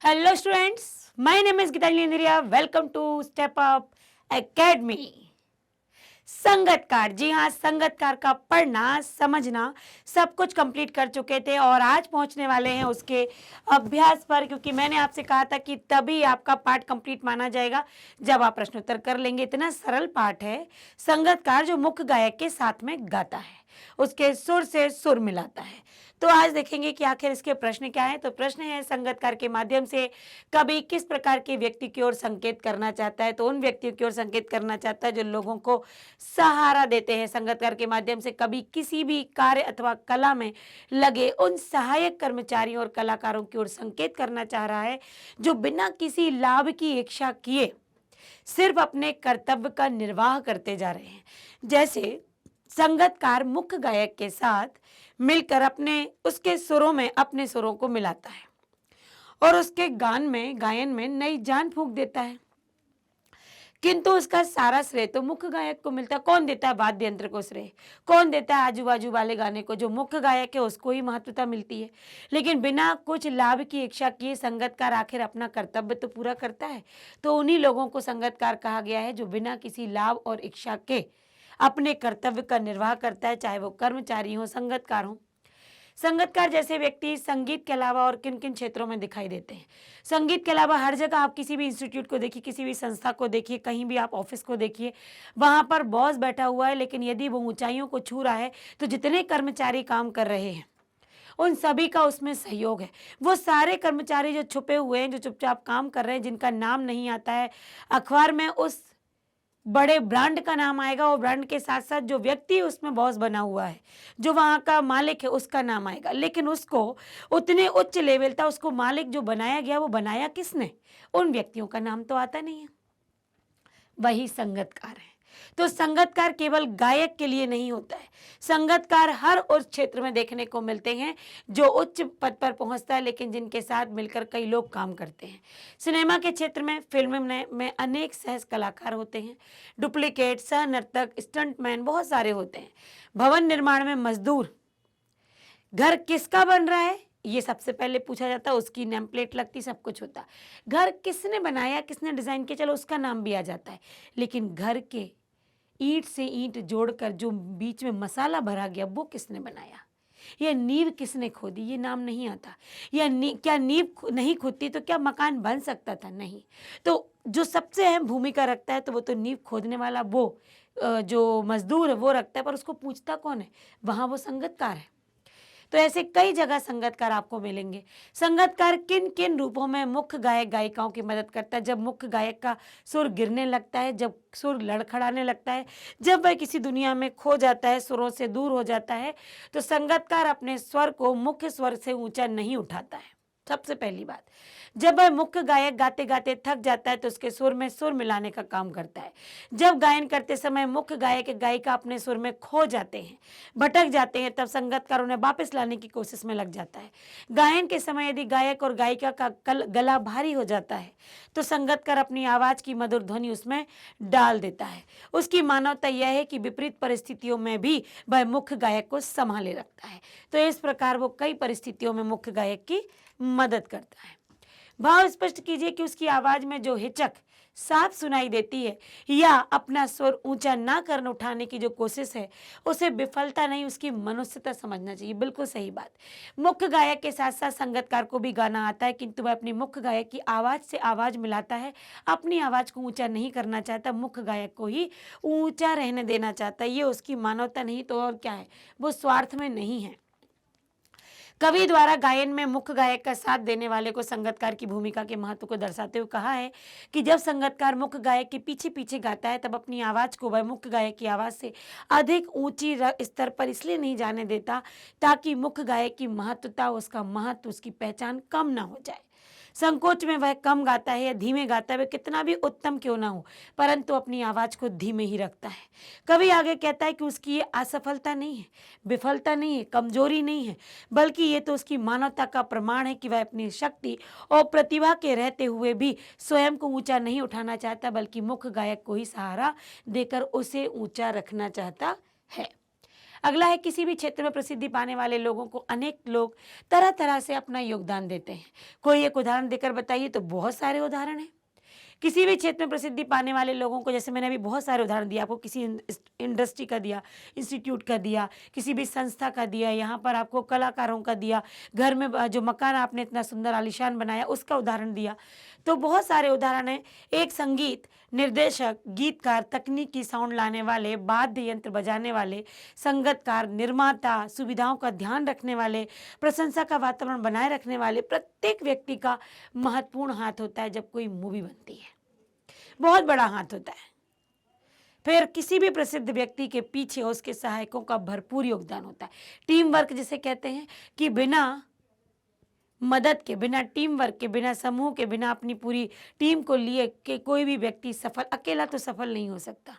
Hello students, my name is Gitanjali Andriya. Welcome to Step Up Academy. संगतकार, जी हाँ, संगतकार का पढ़ना समझना सब कुछ कंप्लीट कर चुके थे और आज पहुंचने वाले हैं उसके अभ्यास पर, क्योंकि मैंने आपसे कहा था कि तभी आपका पाठ कंप्लीट माना जाएगा जब आप प्रश्नोत्तर कर लेंगे। इतना सरल पाठ है संगतकार, जो मुख्य गायक के साथ में गाता है, उसके सुर से सुर मिलाता है। तो आज देखेंगे कि आखिर इसके प्रश्न क्या है। तो प्रश्न है, संगतकार के माध्यम से कवि किस प्रकार के व्यक्ति की ओर संकेत करना चाहता है। तो उन व्यक्तियों की ओर संकेत करना चाहता है जो लोगों को सहारा देते हैं। संगतकार के माध्यम से कवि किसी भी कार्य अथवा कला में लगे उन सहायक कर्मचारियों और कलाकारों की ओर संकेत करना चाह रहा है जो बिना किसी लाभ की इच्छा किए सिर्फ अपने कर्तव्य का निर्वाह करते जा रहे हैं। जैसे संगतकार मुख्य गायक के साथ मिलकर उसके सुरों में अपने सुरों को मिलाता है और उसके गायन में नई जान फूंक देता है, किंतु उसका सारा श्रेय तो मुख्य गायक को मिलता है। कौन देता है? वाद्य यंत्र को श्रेय। कौन देता है? आजू बाजू वाले गाने को। जो मुख्य गायक है उसको ही महत्वता मिलती है। लेकिन बिना कुछ लाभ की इच्छा किए संगतकार आखिर अपना कर्तव्य तो पूरा करता है। तो उन्हीं लोगों को संगतकार कहा गया है जो बिना किसी लाभ और इच्छा के अपने कर्तव्य का निर्वाह करता है, चाहे वो कर्मचारी हो, संगतकार हो। संगतकार जैसे व्यक्ति संगीत के अलावा और किन किन क्षेत्रों में दिखाई देते हैं? संगीत के अलावा हर जगह आप किसी भी इंस्टीट्यूट को देखिए, किसी भी संस्था को देखिए, कहीं भी आप ऑफिस को देखिए, वहां पर बॉस बैठा हुआ है, लेकिन यदि वो ऊंचाइयों को छू रहा है तो जितने कर्मचारी काम कर रहे हैं उन सभी का उसमें सहयोग है। वो सारे कर्मचारी जो छुपे हुए हैं, जो चुपचाप काम कर रहे हैं, जिनका नाम नहीं आता है अखबार में, उस बड़े ब्रांड का नाम आएगा और ब्रांड के साथ साथ जो व्यक्ति उसमें बॉस बना हुआ है, जो वहाँ का मालिक है, उसका नाम आएगा। लेकिन उसको उतने उच्च लेवल तक उसको मालिक जो बनाया गया, वो बनाया किसने? उन व्यक्तियों का नाम तो आता नहीं है। वही संगतकार है। तो संगतकार केवल गायक के लिए नहीं होता है, संगतकार हर उस क्षेत्र में देखने को मिलते हैं जो उच्च पद पर पहुंचता है, लेकिन जिनके साथ मिलकर कई लोग काम करते हैं। सिनेमा के क्षेत्र में, फिल्म में अनेक सहज कलाकार होते हैं, डुप्लीकेट, सह नर्तक, स्टंटमैन बहुत सारे होते हैं। भवन निर्माण में मजदूर, घर किसका बन रहा है ये सबसे पहले पूछा जाता है, उसकी नेम प्लेट लगती, सब कुछ होता। घर किसने बनाया, किसने डिजाइन किया, चलो उसका नाम भी आ जाता है। लेकिन घर के ईंट से ईंट जोड़कर जो बीच में मसाला भरा गया, वो किसने बनाया? यह नींव किसने खोदी, ये नाम नहीं आता। या क्या नींव नहीं खोदती तो क्या मकान बन सकता था? नहीं। तो जो सबसे अहम भूमिका रखता है तो वो तो नींव खोदने वाला, वो जो मजदूर है वो रखता है, पर उसको पूछता कौन है? वहां वो संगतकार है। तो ऐसे कई जगह संगतकार आपको मिलेंगे। संगतकार किन किन रूपों में मुख्य गायक गायिकाओं की मदद करता है? जब मुख्य गायक का सुर गिरने लगता है, जब सुर लड़खड़ाने लगता है, जब वह किसी दुनिया में खो जाता है, सुरों से दूर हो जाता है, तो संगतकार अपने स्वर को मुख्य स्वर से ऊंचा नहीं उठाता है। सबसे पहली बात, जब वह मुख्य गायक गाते गाते थक जाता है तो उसके सुर में सुर मिलाने का काम करता है। जब गायन करते समय मुख्य गायक या गायिका अपने सुर में खो जाते हैं, भटक जाते हैं, तब संगतकार उन्हें वापस लाने की कोशिश में लग जाता है। गायन के समय यदि गायक और गायिका का गला भारी हो जाता है तो संगतकार अपनी आवाज की मधुर ध्वनि उसमें डाल देता है। उसकी मानवता यह है कि विपरीत परिस्थितियों में भी वह मुख्य गायक को संभाले रखता है। तो इस प्रकार वो कई परिस्थितियों में मुख्य गायक की मदद करता है। भाव स्पष्ट कीजिए कि उसकी आवाज में जो हिचक साफ सुनाई देती है या अपना स्वर ऊंचा ना कर उठाने की जो कोशिश है, उसे विफलता नहीं, उसकी मनुष्यता समझना चाहिए। बिल्कुल सही बात। मुख्य गायक के साथ साथ संगतकार को भी गाना आता है, किंतु वह अपनी मुख्य गायक की आवाज से आवाज मिलाता है। अपनी आवाज को ऊंचा नहीं करना चाहता, मुख्य गायक को ही ऊंचा रहने देना चाहता है। ये उसकी मानवता नहीं तो और क्या है, वो स्वार्थ में नहीं है। कवि द्वारा गायन में मुख्य गायक का साथ देने वाले को संगतकार की भूमिका के महत्व को दर्शाते हुए कहा है कि जब संगतकार मुख्य गायक के पीछे पीछे गाता है तब अपनी आवाज को वह मुख्य गायक की आवाज से अधिक ऊंची स्तर पर इसलिए नहीं जाने देता ताकि मुख्य गायक की महत्वता, उसका महत्व, उसकी पहचान कम ना हो जाए। संकोच में वह कम गाता है या धीमे गाता है, वह कितना भी उत्तम क्यों ना हो, परंतु अपनी आवाज को धीमे ही रखता है। कवि आगे कहता है कि उसकी ये असफलता नहीं है, विफलता नहीं है, कमजोरी नहीं है, बल्कि ये तो उसकी मानवता का प्रमाण है कि वह अपनी शक्ति और प्रतिभा के रहते हुए भी स्वयं को ऊंचा नहीं उठाना चाहता, बल्कि मुख्य गायक को ही सहारा देकर उसे ऊंचा रखना चाहता है। अगला है किसी भी क्षेत्र में प्रसिद्धि पाने वाले लोगों को अनेक लोग तरह तरह से अपना योगदान देते हैं। कोई एक उदाहरण देकर बताइए, तो बहुत सारे उदाहरण हैं। किसी भी क्षेत्र में प्रसिद्धि पाने वाले लोगों को, जैसे मैंने अभी बहुत सारे उदाहरण दिया आपको, किसी इंडस्ट्री का दिया, इंस्टीट्यूट का दिया, किसी भी संस्था का दिया, यहाँ पर आपको कलाकारों का दिया, घर में जो मकान आपने इतना सुंदर आलीशान बनाया उसका उदाहरण दिया। तो बहुत सारे उदाहरण हैं। एक संगीत निर्देशक, गीतकार, तकनीकी साउंड लाने वाले, वाद्य यंत्र बजाने वाले, संगीतकार, निर्माता, सुविधाओं का ध्यान रखने वाले, प्रशंसा का वातावरण बनाए रखने वाले, प्रत्येक व्यक्ति का महत्वपूर्ण हाथ होता है जब कोई मूवी बनती है। बहुत बड़ा हाथ होता है। फिर किसी भी प्रसिद्ध व्यक्ति के पीछे उसके सहायकों का भरपूर योगदान होता है। टीम वर्क जिसे कहते हैं कि बिना मदद के, बिना टीम वर्क के, बिना समूह के, बिना अपनी पूरी टीम को लिए के कोई भी व्यक्ति सफल, अकेला तो सफल नहीं हो सकता।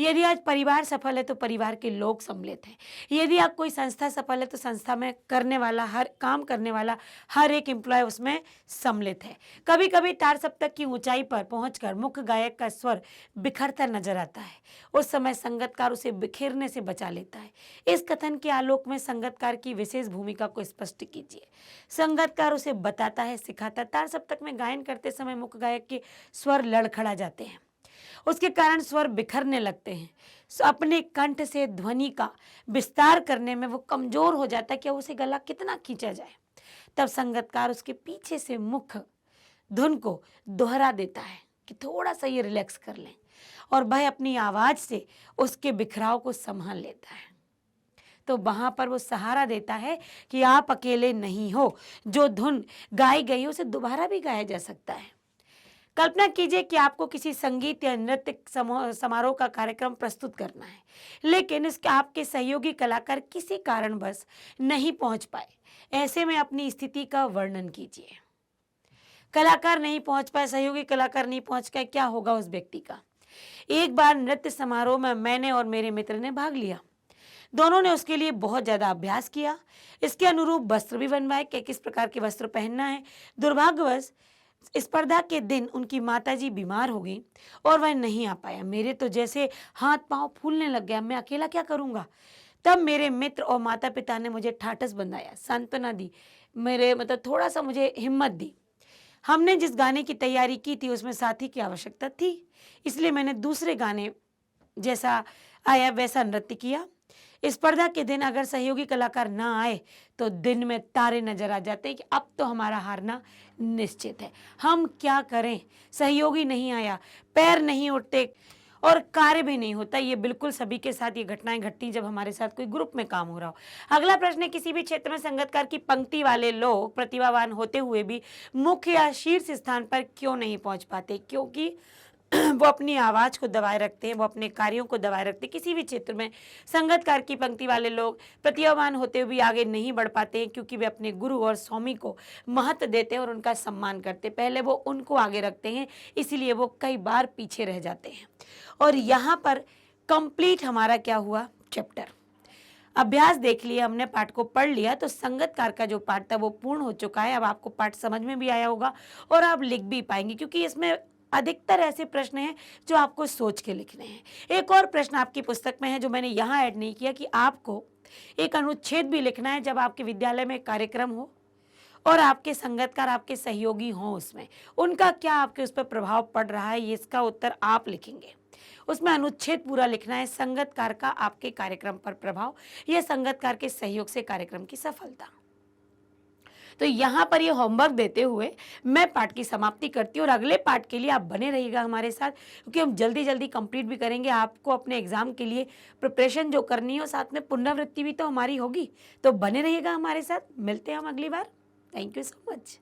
यदि आज परिवार सफल है तो परिवार के लोग सम्मिलित हैं। यदि आप कोई संस्था सफल है तो संस्था में करने वाला, हर काम करने वाला हर एक एम्प्लॉय उसमें सम्मिलित है। कभी कभी तार सप्तक की ऊंचाई पर पहुंचकर मुख्य गायक का स्वर बिखरता नजर आता है। उस समय संगीतकार उसे बिखेरने से बचा लेता है। इस कथन के आलोक में संगीतकार की विशेष भूमिका को स्पष्ट कीजिए। संगीतकार उसे बताता है, सिखाता है। तार सप्तक में गायन करते समय मुख्य गायक के स्वर लड़खड़ा जाते हैं, उसके कारण स्वर बिखरने लगते हैं। अपने कंठ से ध्वनि का विस्तार करने में वो कमजोर हो जाता है कि उसे गला कितना खींचा जाए। तब संगीतकार उसके पीछे से मुख्य धुन को दोहरा देता है कि थोड़ा सा ये रिलैक्स कर लें, और वह अपनी आवाज से उसके बिखराव को संभाल लेता है। तो वहां पर वो सहारा देता है कि आप अकेले नहीं हो, जो धुन गाई गई उसे दोबारा भी गाया जा सकता है। कल्पना कीजिए कि आपको किसी संगीत या नृत्य समारोह का कार्यक्रम प्रस्तुत करना है, लेकिन इसके आपके सहयोगी कलाकार किसी कारणवश नहीं पहुंच पाए। ऐसे में अपनी स्थिति का वर्णन कीजिए। कलाकार नहीं पहुंच पाए, सहयोगी कलाकार नहीं पहुंच पाए, क्या होगा उस व्यक्ति का? एक बार नृत्य समारोह में मैंने और मेरे मित्र ने भाग लिया। दोनों ने उसके लिए बहुत ज्यादा अभ्यास किया, इसके अनुरूप वस्त्र भी बनवाए कि किस प्रकार के वस्त्र पहनना है। दुर्भाग्यवश स्पर्धा के दिन उनकी माताजी बीमार हो गई और वह नहीं आ पाया। मेरे तो जैसे हाथ पांव फूलने लग गया, मैं अकेला क्या करूंगा। तब मेरे मित्र और माता पिता ने मुझे ठाठस बंधाया, सांत्वना दी, मेरे थोड़ा सा मुझे हिम्मत दी। हमने जिस गाने की तैयारी की थी उसमें साथी की आवश्यकता थी, इसलिए मैंने दूसरे गाने जैसा आया वैसा नृत्य किया। स्पर्धा के दिन अगर सहयोगी कलाकार ना आए तो दिन में तारे नजर आ जाते हैं कि अब तो हमारा हारना निश्चित है। हम क्या करें, सहयोगी नहीं आया, पैर नहीं उठते और कार्य भी नहीं होता। ये बिल्कुल सभी के साथ ये घटनाएं घटती जब हमारे साथ कोई ग्रुप में काम हो रहा हो। अगला प्रश्न है, किसी भी क्षेत्र में संगीतकार की पंक्ति वाले लोग प्रतिभावान होते हुए भी मुख्य या शीर्ष स्थान पर क्यों नहीं पहुंच पाते? क्योंकि वो अपनी आवाज को दबाए रखते हैं, वो अपने कार्यों को दबाए रखते हैं। किसी भी क्षेत्र में संगीतकार की पंक्ति वाले लोग प्रतिभावान होते हुए भी आगे नहीं बढ़ पाते हैं, क्योंकि वे अपने गुरु और स्वामी को महत्व देते हैं और उनका सम्मान करते हैं। पहले वो उनको आगे रखते हैं, इसीलिए वो कई बार पीछे रह जाते हैं। और यहाँ पर कंप्लीट हमारा क्या हुआ? चैप्टर अभ्यास देख लिया हमने, पाठ को पढ़ लिया, तो संगीतकार का जो पाठ था वो पूर्ण हो चुका है। अब आपको पाठ समझ में भी आया होगा और आप लिख भी पाएंगे, क्योंकि इसमें अधिकतर ऐसे प्रश्न हैं जो आपको सोच के लिखने हैं। एक और प्रश्न आपकी पुस्तक में है जो मैंने यहाँ ऐड नहीं किया, कि आपको एक अनुच्छेद भी लिखना है जब आपके विद्यालय में कार्यक्रम हो और आपके संगीतकार, आपके सहयोगी हों, उसमें उनका क्या आपके उस पर प्रभाव पड़ रहा है, ये इसका उत्तर आप लिखेंगे। उसमें अनुच्छेद पूरा लिखना है, संगीतकार का आपके कार्यक्रम पर प्रभाव या संगीतकार के सहयोग से कार्यक्रम की सफलता। तो यहाँ पर ये होमवर्क देते हुए मैं पाठ की समाप्ति करती हूँ और अगले पाठ के लिए आप बने रहिएगा हमारे साथ, क्योंकि हम जल्दी जल्दी कंप्लीट भी करेंगे। आपको अपने एग्जाम के लिए प्रिपरेशन जो करनी हो, साथ में पुनरावृत्ति भी तो हमारी होगी, तो बने रहिएगा हमारे साथ। मिलते हैं हम अगली बार। Thank you so much.